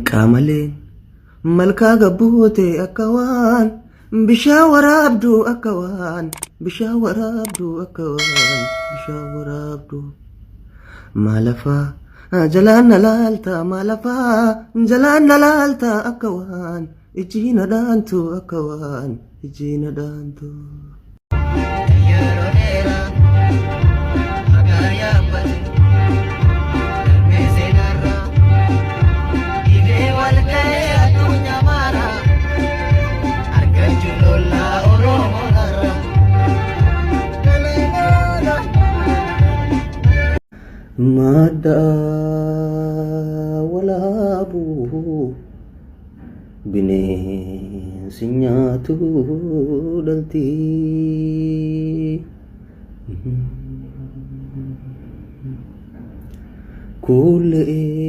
Qaamaleen malkaa gabbuute akka waan bishaan waraabdu akka waan bishaan waraabdu akka waan bishaan waraabdu maalafaa jalaan na laalta maalafaa jalaan na laalta akka waan ijji na dhaantu akka waan ijji na dhaantu. Mada walabu bineensi nyaatu dhalti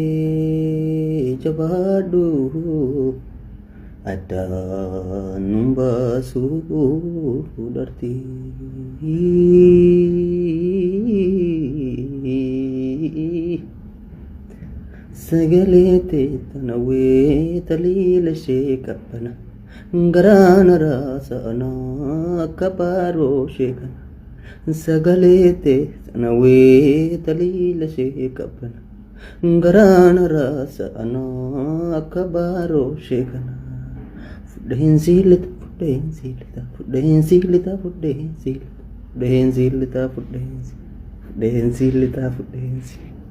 kuulee jabaadhu addaan baasu dhalti. Sagalete tanawee taliila sheekapana garaana raasana kapaaroo sheekana. Sagalete tanawee taliila sheekapana garaana raasana kapaaroo sheekana. Fudheen siilita fudheen siilita fudheen siilita fudheen siilita fudheen siilita fudheen siilita fudheen siilita.